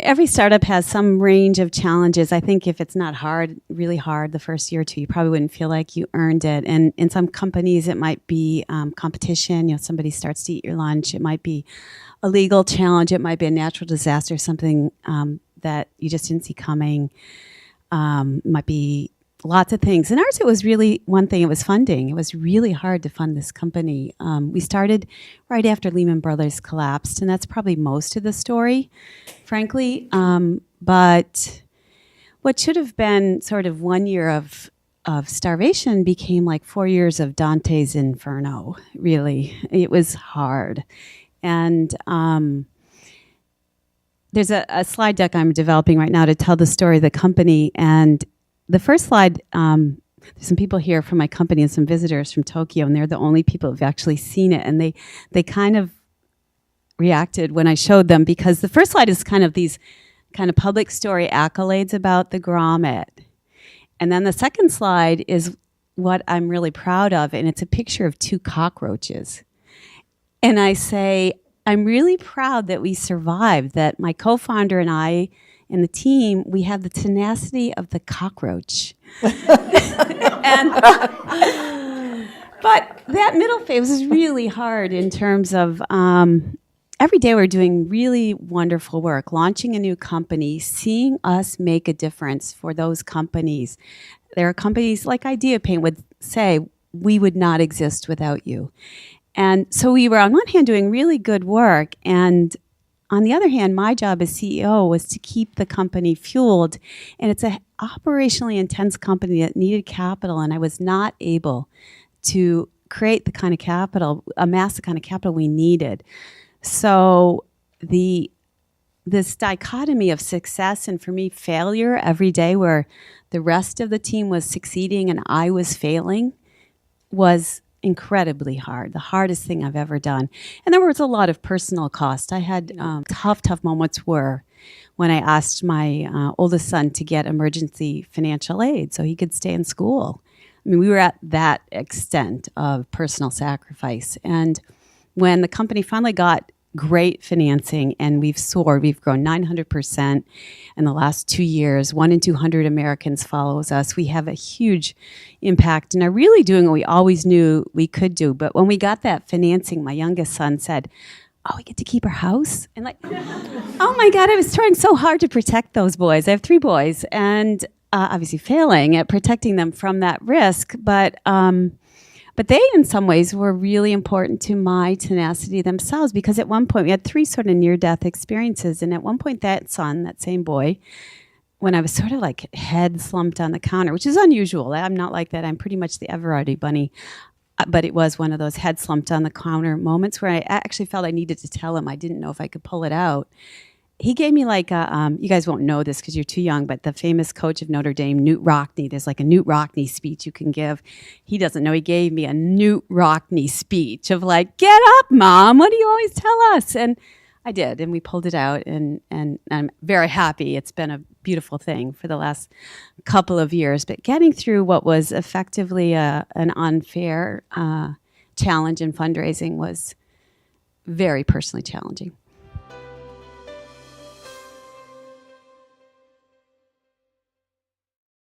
every startup has some range of challenges. I think if it's not hard, really hard, the first year or two, you probably wouldn't feel like you earned it. And in some companies, it might be competition. Somebody starts to eat your lunch. It might be a legal challenge. It might be a natural disaster, something that you just didn't see coming. It might be lots of things. In ours, it was really one thing. It was funding. It was really hard to fund this company. We started right after Lehman Brothers collapsed, and that's probably most of the story, frankly. But what should have been sort of 1 year of starvation became like 4 years of Dante's Inferno, really. It was hard. And there's a slide deck I'm developing right now to tell the story of the company. And the first slide, there's some people here from my company and some visitors from Tokyo, and they're the only people who've actually seen it. And they kind of reacted when I showed them, because the first slide is kind of these kind of public story accolades about the Grommet. And then the second slide is what I'm really proud of, and it's a picture of 2 cockroaches. And I say, I'm really proud that we survived, that my co-founder and I and the team, we have the tenacity of the cockroach. But that middle phase was really hard in terms of every day we're doing really wonderful work, launching a new company, seeing us make a difference for those companies. There are companies like IdeaPaint would say, we would not exist without you. And so we were, on one hand, doing really good work, and on the other hand, my job as CEO was to keep the company fueled, and it's an operationally intense company that needed capital, and I was not able to create the kind of capital, amass the kind of capital we needed. So this dichotomy of success and, for me, failure every day, where the rest of the team was succeeding and I was failing, was incredibly hard, the hardest thing I've ever done. And there was a lot of personal cost. I had tough moments were when I asked my oldest son to get emergency financial aid so he could stay in school. I mean, we were at that extent of personal sacrifice. And when the company finally got great financing and we've soared, we've grown 900% in the last 2 years. 1 in 200 Americans follows us. We have a huge impact and are really doing what we always knew we could do. But when we got that financing, my youngest son said, "Oh, we get to keep our house?" And like, oh my God, I was trying so hard to protect those boys. I have 3 boys, and obviously failing at protecting them from that risk. But they, in some ways, were really important to my tenacity themselves, because at one point we had 3 sort of near-death experiences. And at one point, that son, that same boy, when I was sort of like head slumped on the counter, which is unusual. I'm not like that. I'm pretty much the Everardi bunny. But it was one of those head slumped on the counter moments where I actually felt I needed to tell him. I didn't know if I could pull it out. He gave me like a, you guys won't know this because you're too young, but the famous coach of Notre Dame, Newt Rockne, there's like a Newt Rockne speech you can give. He doesn't know. He gave me a Newt Rockne speech of like, "Get up, Mom. What do you always tell us?" And I did, and we pulled it out, and I'm very happy. It's been a beautiful thing for the last couple of years. But getting through what was effectively an unfair challenge in fundraising was very personally challenging.